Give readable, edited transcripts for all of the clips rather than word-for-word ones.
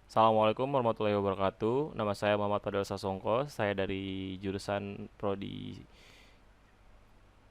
Assalamualaikum warahmatullahi wabarakatuh. Nama saya Muhammad Fadel Sasongko. Saya dari jurusan Prodi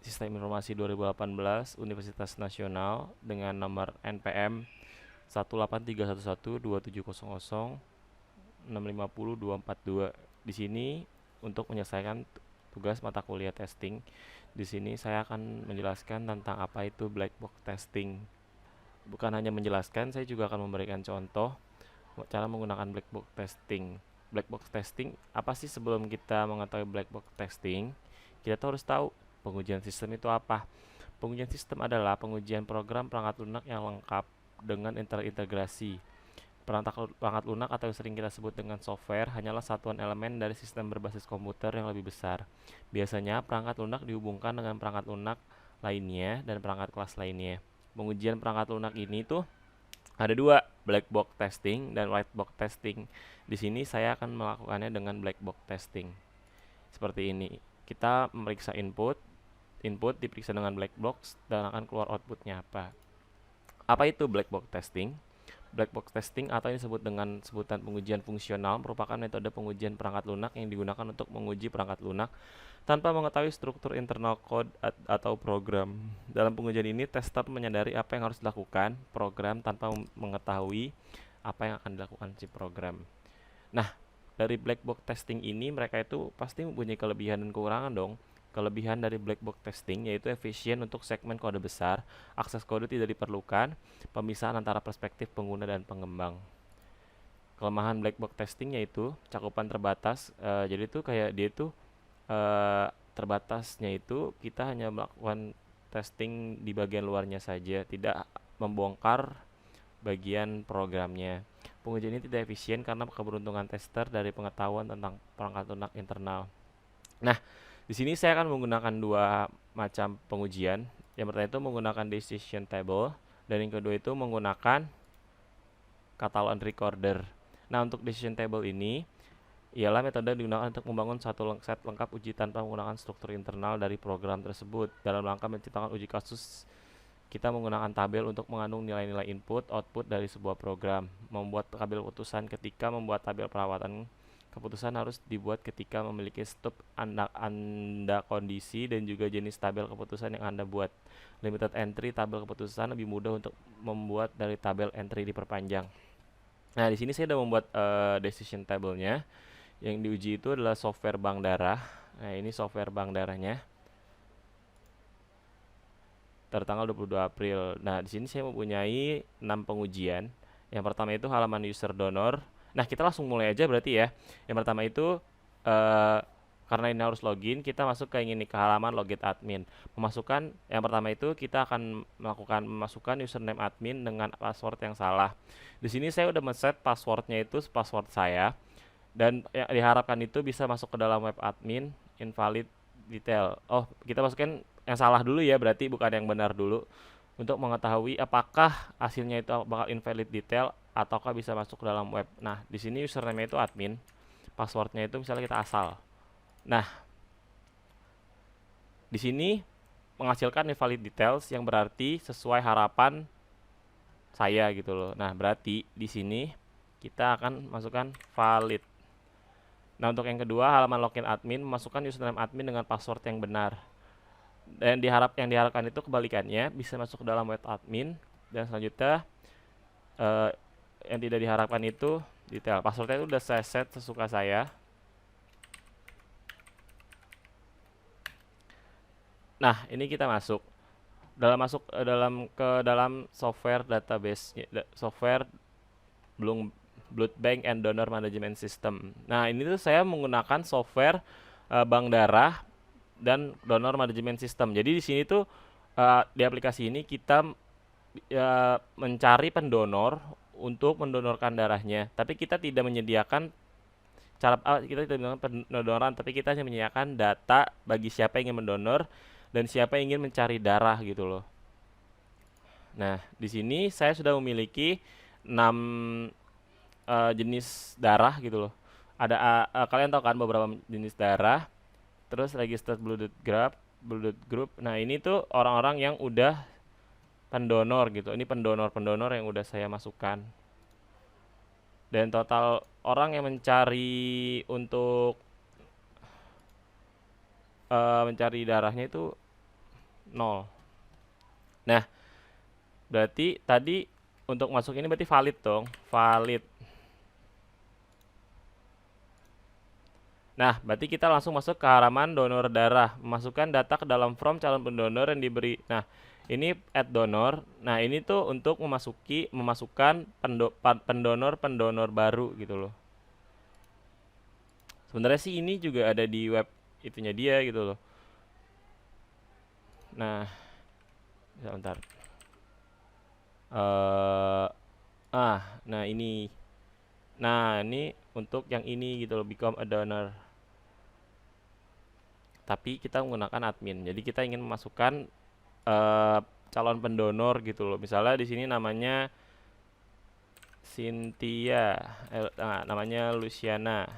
Sistem Informasi 2018 Universitas Nasional dengan nomor NPM 183112700650242. Di sini untuk menyelesaikan tugas mata kuliah testing. Di sini saya akan menjelaskan tentang apa itu black box testing. Bukan hanya menjelaskan, saya juga akan memberikan contoh cara menggunakan black box testing. Black box testing apa sih? Sebelum kita mengetahui black box testing, kita tuh harus tahu pengujian sistem itu apa. Pengujian sistem adalah pengujian program perangkat lunak yang lengkap dengan terintegrasi. Perangkat lunak atau yang sering kita sebut dengan software hanyalah satuan elemen dari sistem berbasis komputer yang lebih besar. Biasanya perangkat lunak dihubungkan dengan perangkat lunak lainnya dan perangkat kelas lainnya. Pengujian perangkat lunak ini tuh ada dua, black box testing dan white box testing. Di sini saya akan melakukannya dengan black box testing. Seperti ini. Kita memeriksa input diperiksa dengan black box dan akan keluar outputnya apa. Apa itu black box testing? Black box testing atau yang disebut dengan sebutan pengujian fungsional merupakan metode pengujian perangkat lunak yang digunakan untuk menguji perangkat lunak tanpa mengetahui struktur internal code atau program. Dalam pengujian ini, tester menyadari apa yang harus dilakukan program tanpa mengetahui apa yang akan dilakukan si program. Nah, dari black box testing ini mereka itu pasti mempunyai kelebihan dan kekurangan dong. Kelebihan dari black box testing yaitu efisien untuk segmen kode besar, akses kode tidak diperlukan, pemisahan antara perspektif pengguna dan pengembang. Kelemahan black box testing yaitu cakupan terbatas. Jadi itu kayak dia itu terbatasnya itu kita hanya melakukan testing di bagian luarnya saja, tidak membongkar bagian programnya. Pengujian ini tidak efisien karena keberuntungan tester dari pengetahuan tentang perangkat lunak internal. Nah, di sini saya akan menggunakan dua macam pengujian. Yang pertama itu menggunakan decision table dan yang kedua itu menggunakan catalog recorder. Nah, untuk decision table ini ialah metode digunakan untuk membangun satu set lengkap uji tanpa menggunakan struktur internal dari program tersebut. Dalam rangka menciptakan uji kasus, kita menggunakan tabel untuk mengandung nilai-nilai input, output dari sebuah program. Membuat tabel keputusan. Ketika membuat tabel perawatan keputusan harus dibuat ketika memiliki stub anda kondisi dan juga jenis tabel keputusan yang Anda buat. Limited entry tabel keputusan lebih mudah untuk membuat dari tabel entry diperpanjang. Nah, di sini saya sudah membuat decision table-nya. Yang diuji itu adalah software bank darah. Nah, ini software bank darahnya tertanggal 22 April. Nah, di sini saya mempunyai 6 pengujian. Yang pertama itu halaman user donor. Nah, kita langsung mulai aja berarti ya. Yang pertama itu eh, karena ini harus login, kita masuk ke ini ke halaman login admin. Memasukkan yang pertama itu kita akan memasukkan username admin dengan password yang salah. Di sini saya udah men-set passwordnya itu password saya dan yang diharapkan itu bisa masuk ke dalam web admin invalid detail. Oh, kita masukin yang salah dulu ya, berarti bukan yang benar dulu untuk mengetahui apakah hasilnya itu bakal invalid detail ataukah bisa masuk ke dalam web. Nah, di sini username itu admin, passwordnya itu misalnya kita asal. Nah, di sini menghasilkan invalid details yang berarti sesuai harapan saya gitu loh. Nah, berarti di sini kita akan masukkan valid. Nah, untuk yang kedua, halaman login admin memasukkan username admin dengan password yang benar. Dan yang diharapkan itu kebalikannya, bisa masuk ke dalam web admin dan selanjutnya eh, yang tidak diharapkan itu detail. Passwordnya itu udah saya set sesuka saya. Nah, ini kita masuk ke dalam software database software Blood Bank and Donor Management System. Nah, ini tuh saya menggunakan software bank darah dan donor management system. Jadi di sini tuh di aplikasi ini kita mencari pendonor untuk mendonorkan darahnya. Tapi kita tidak menyediakan kita tidak menyediakan pendonoran, tapi kita hanya menyediakan data bagi siapa yang ingin mendonor dan siapa yang ingin mencari darah gitu loh. Nah, di sini saya sudah memiliki 6 jenis darah gitu loh. Ada kalian tahu kan beberapa jenis darah. Terus registered blood group. Nah, ini tuh orang-orang yang udah pendonor gitu. Ini pendonor-pendonor yang udah saya masukkan. Dan total orang yang mencari untuk mencari darahnya itu 0. Nah, berarti tadi untuk masuk ini berarti valid dong, valid. Nah, berarti kita langsung masuk ke halaman donor darah, memasukkan data ke dalam form calon pendonor yang diberi. Nah, ini add donor. Nah, ini tuh untuk memasukkan pendonor baru gitu loh. Sebenarnya sih ini juga ada di web itunya dia gitu loh. Nah, sebentar. Nah ini. Nah, ini untuk yang ini gitu loh, become a donor. Tapi kita menggunakan admin. Jadi kita ingin memasukkan calon pendonor gitu loh. Misalnya di sini namanya Cynthia, namanya Luciana.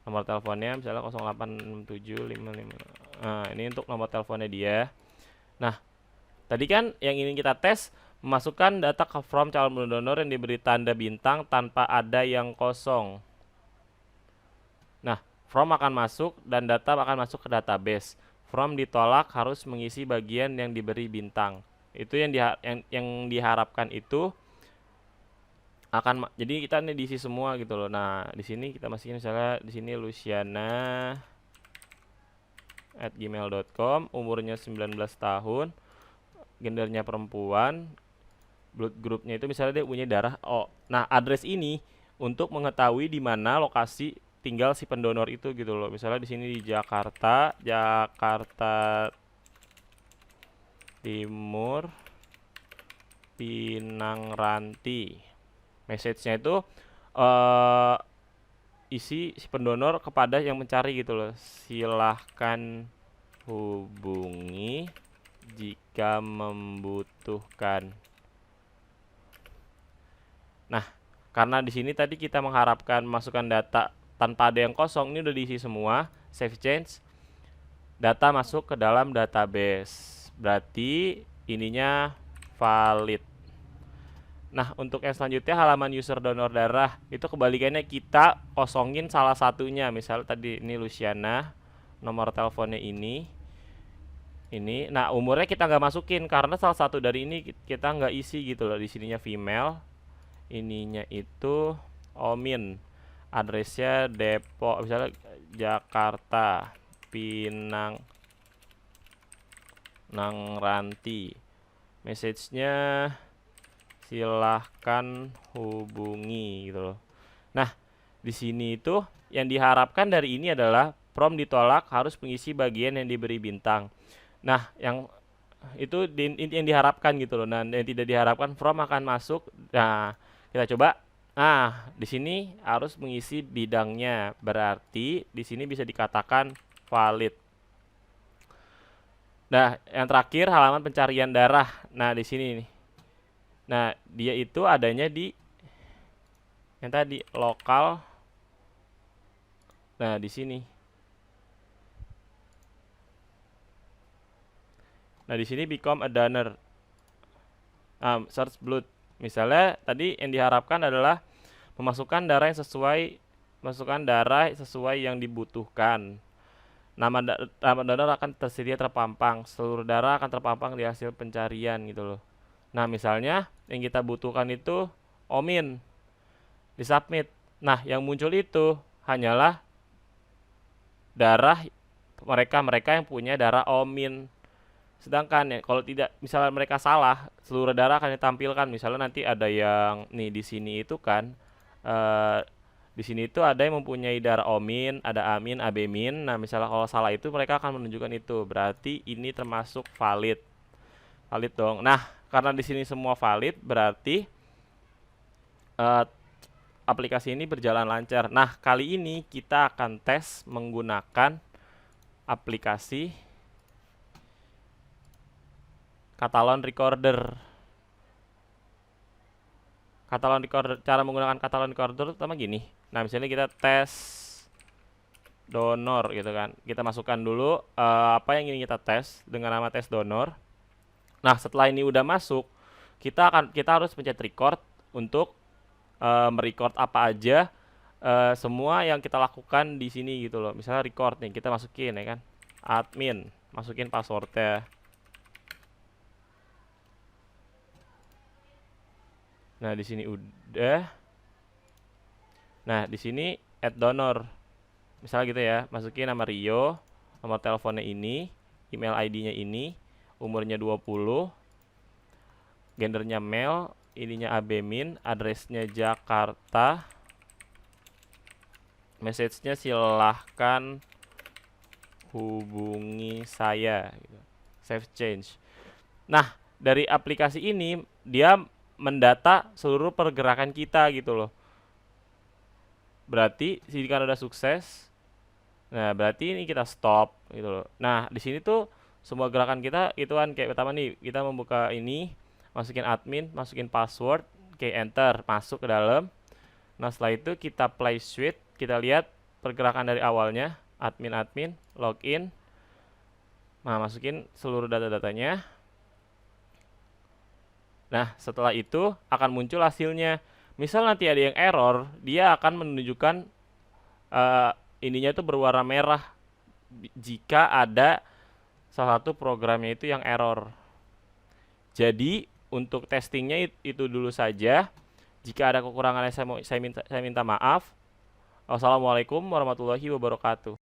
Nomor teleponnya misalnya 086755. Nah, ini untuk nomor teleponnya dia. Nah, tadi kan yang ingin kita tes memasukkan data ke form calon pendonor yang diberi tanda bintang tanpa ada yang kosong. Nah, form akan masuk dan data akan masuk ke database. Form ditolak harus mengisi bagian yang diberi bintang. Itu yang diharapkan itu akan jadi kita ini diisi semua gitu loh. Nah, di sini kita masukin misalnya di sini luciana@gmail.com, umurnya 19 tahun, gendernya perempuan, blood groupnya itu misalnya dia punya darah O. Nah, address ini untuk mengetahui di mana lokasi tinggal si pendonor itu gitu loh. Misalnya di sini di Jakarta Timur, Pinangranti. Message-nya itu isi si pendonor kepada yang mencari gitu loh. Silahkan hubungi jika membutuhkan. Nah, karena di sini tadi kita mengharapkan masukkan data tanpa ada yang kosong, ini udah diisi semua. Save change. Data masuk ke dalam database. Berarti ininya valid. Nah, untuk yang selanjutnya halaman user donor darah, itu kebalikannya kita kosongin salah satunya. Misal tadi ini Luciana, nomor teleponnya ini. Nah, umurnya kita nggak masukin karena salah satu dari ini kita nggak isi gitu loh. Di sininya female, ininya itu Omin, addressnya Depok, misalnya Jakarta Pinangranti, message-nya silahkan hubungi gitu loh. Nah, di sini itu yang diharapkan dari ini adalah form ditolak harus mengisi bagian yang diberi bintang. Nah, yang itu yang diharapkan gitu loh. Nah, yang tidak diharapkan form akan masuk. Nah, kita coba. Nah, di sini harus mengisi bidangnya. Berarti di sini bisa dikatakan valid. Nah, yang terakhir halaman pencarian darah. Nah, di sini nih. Nah, dia itu adanya di yang tadi lokal. Nah, di sini. Nah, di sini become a donor. Search blood. Misalnya tadi yang diharapkan adalah memasukkan darah sesuai yang dibutuhkan. Nama donor akan tersedia terpampang. Seluruh darah akan terpampang di hasil pencarian gitu loh. Nah, misalnya yang kita butuhkan itu Omin. Disubmit. Nah, yang muncul itu hanyalah darah mereka yang punya darah Omin. Sedangkan ya, kalau tidak, misalnya mereka salah, seluruh darah akan ditampilkan. Misalnya nanti ada yang nih di sini itu kan, di sini itu ada yang mempunyai darah Omin, ada Amin, AB min. Nah, misalnya kalau salah itu mereka akan menunjukkan itu. Berarti ini termasuk valid, valid dong. Nah, karena di sini semua valid, berarti aplikasi ini berjalan lancar. Nah, kali ini kita akan tes menggunakan aplikasi Catalan Recorder. Cara menggunakan Catalan Recorder pertama gini. Nah, misalnya kita tes donor gitu kan. Kita masukkan dulu apa yang ingin kita tes dengan nama tes donor. Nah, setelah ini udah masuk, Kita harus pencet record untuk merecord apa aja, semua yang kita lakukan di sini gitu loh. Misalnya record nih, kita masukin ya kan, admin, masukin passwordnya. Nah di sini udah. Nah di sini add donor, misalnya gitu ya, masukin nama Rio, nomor teleponnya ini, email ID-nya ini, umurnya 20, gendernya male, ininya abemin, addressnya Jakarta, message-nya silahkan hubungi saya gitu. Save change. Nah dari aplikasi ini dia mendata seluruh pergerakan kita gitu loh. Berarti jika udah sukses, nah berarti ini kita stop gitu loh. Nah di sini tuh semua gerakan kita itu kan kayak pertama nih, kita membuka ini, masukin admin, masukin password, kayak enter, masuk ke dalam. Nah setelah itu kita play switch, kita lihat pergerakan dari awalnya, admin, login. Nah masukin seluruh data-datanya. Nah setelah itu akan muncul hasilnya. Misal nanti ada yang error, dia akan menunjukkan eh, ininya itu berwarna merah jika ada salah satu programnya itu yang error. Jadi untuk testingnya itu dulu saja. Jika ada kekurangannya saya minta maaf. Wassalamualaikum warahmatullahi wabarakatuh.